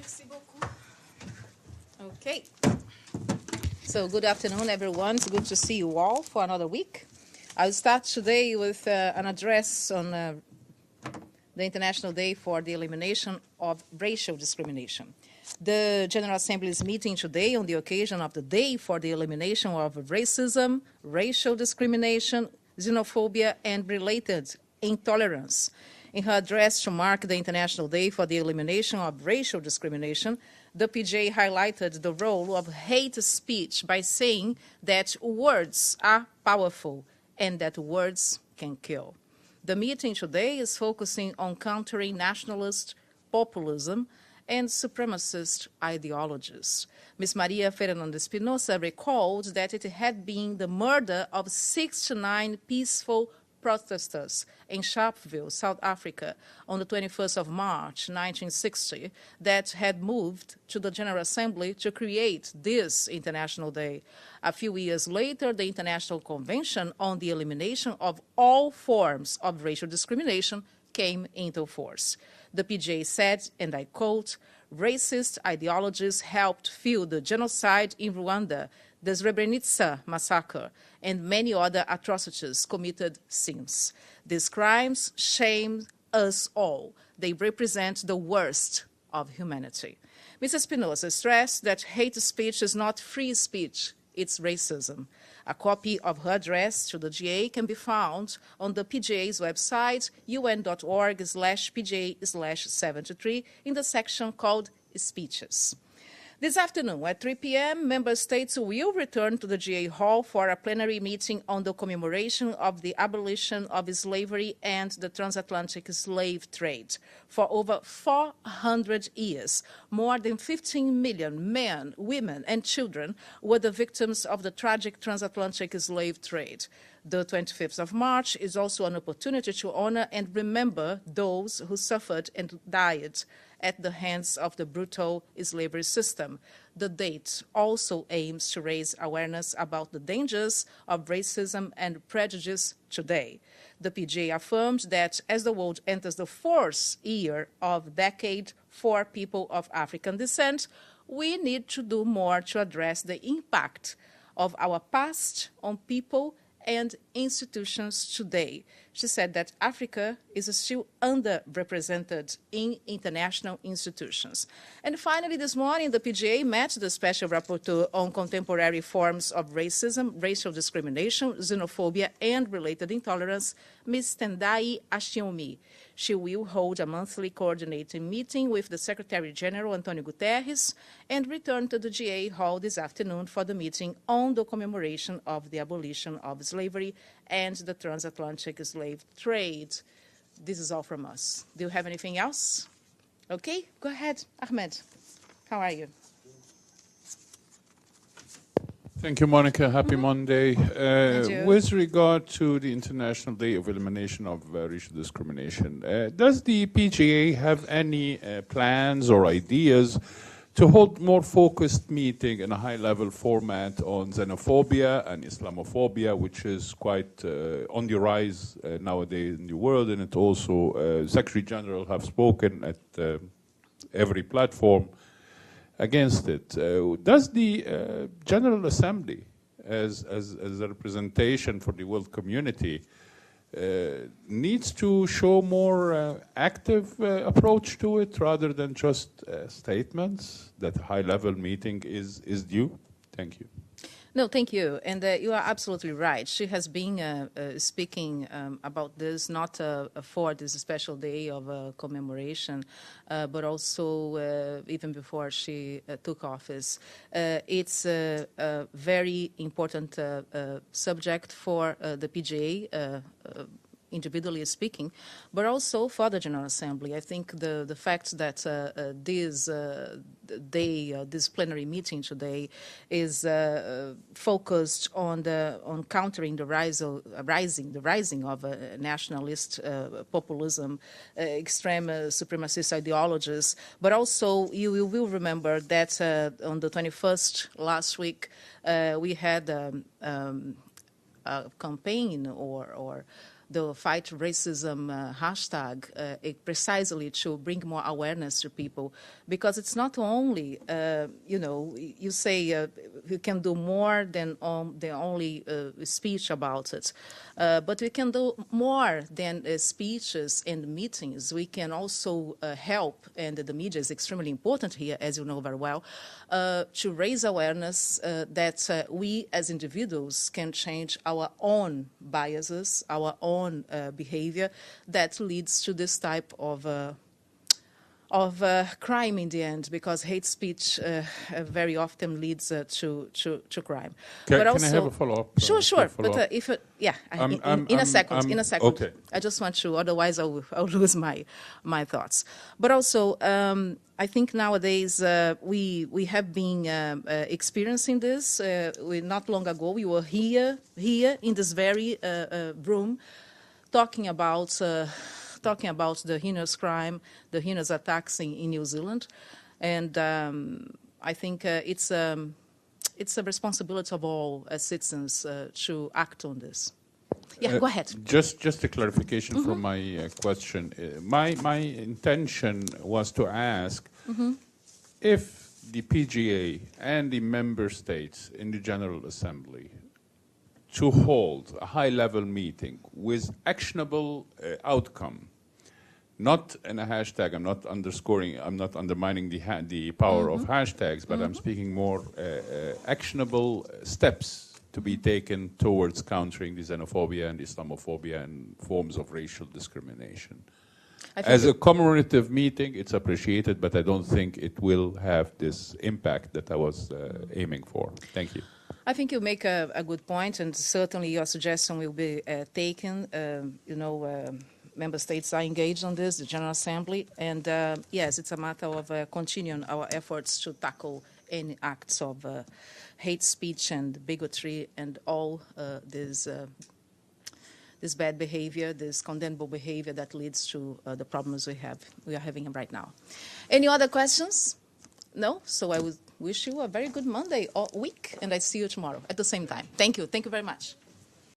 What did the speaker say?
Merci beaucoup. Okay. So good afternoon, everyone. It's good to see you all for another week. I'll start today with an address on the International Day for the Elimination of Racial Discrimination. The General Assembly is meeting today on the occasion of the Day for the Elimination of Racism, Racial Discrimination, Xenophobia, and related intolerance. In her address to mark the International Day for the Elimination of Racial Discrimination, the PJ highlighted the role of hate speech by saying that words are powerful and that words can kill. The meeting today is focusing on countering nationalist, populism, and supremacist ideologies. Ms. María Fernanda Espinosa recalled that it had been the murder of 69 peaceful protestors in Sharpeville, South Africa, on the 21st of March, 1960, that had moved to the General Assembly to create this International Day. A few years later, the International Convention on the Elimination of All Forms of Racial Discrimination came into force. The PJ said, and I quote, "Racist ideologies helped fuel the genocide in Rwanda, the Srebrenica massacre, and many other atrocities committed since. These crimes shame us all. They represent the worst of humanity." Ms. Espinosa stressed that hate speech is not free speech, it's racism. A copy of her address to the GA can be found on the PGA's website, un.org/PGA/73, in the section called Speeches. This afternoon at 3 p.m., member states will return to the GA Hall for a plenary meeting on the commemoration of the abolition of slavery and the transatlantic slave trade. For over 400 years, more than 15 million men, women, and children were the victims of the tragic transatlantic slave trade. The 25th of March is also an opportunity to honor and remember those who suffered and died at the hands of the brutal slavery system. The date also aims to raise awareness about the dangers of racism and prejudice today. The PJ affirmed that as the world enters the fourth year of decade for people of African descent, we need to do more to address the impact of our past on people and institutions today. She said that Africa is still underrepresented in international institutions. And finally, this morning, the PGA met the Special Rapporteur on contemporary forms of racism, racial discrimination, xenophobia, and related intolerance, Ms. Tendai Ashiomi. She will hold a monthly coordinating meeting with the Secretary General, Antonio Guterres, and return to the GA Hall this afternoon for the meeting on the commemoration of the abolition of slavery and the transatlantic slave trade. This is all from us. Do you have anything else? Okay, go ahead, Ahmed. How are you? Thank you, Monica. Happy Monday. Thank you. With regard to the International Day of Elimination of Racial Discrimination, does the PGA have any plans or ideas to hold more focused meeting in a high-level format on xenophobia and Islamophobia, which is quite on the rise nowadays in the world, and it also, Secretary General have spoken at every platform against it. Does the General Assembly, as a representation for the world community, needs to show more active approach to it rather than just statements that a high-level meeting is due? Thank you. No, thank you. And you are absolutely right. She has been speaking about this, not for this special day of commemoration, but also even before she took office. It's a very important subject for the PGA, individually speaking, but also for the General Assembly. I think the fact that this plenary meeting today is focused on countering the rising of nationalist populism, extreme supremacist ideologies. But also, you will remember that on the 21st last week, we had a campaign or the Fight Racism hashtag precisely to bring more awareness to people, because it's not only, you say you can do more than the only speech about it, but we can do more than speeches and meetings. We can also help, and the media is extremely important here, as you know very well, to raise awareness that we as individuals can change our own biases, our own behavior that leads to this type of crime in the end, because hate speech very often leads to crime. Can I have a follow-up? Sure. But in a second. Okay. I just want to, otherwise I'll lose my thoughts. But also, I think nowadays we have been experiencing this. Not long ago, we were here in this very room talking about the heinous crime, the heinous attacks in New Zealand, and I think it's a responsibility of all citizens to act on this. Yeah, go ahead. Just a clarification from my question. My intention was to ask if the PGA and the member states in the General Assembly to hold a high-level meeting with actionable outcome, not in a hashtag. I'm not undermining the power of hashtags, but I'm speaking more actionable steps to be taken towards countering the xenophobia and Islamophobia and forms of racial discrimination. As a commemorative meeting, it's appreciated, but I don't think it will have this impact that I was aiming for. Thank you. I think you make a good point, and certainly your suggestion will be taken. Member states are engaged on this, the General Assembly, and yes, it's a matter of continuing our efforts to tackle any acts of hate speech and bigotry and all this bad behavior, this condemnable behavior that leads to the problems we are having right now. Any other questions? No? So I would wish you a very good Monday or week, and I see you tomorrow at the same time. Thank you. Thank you very much.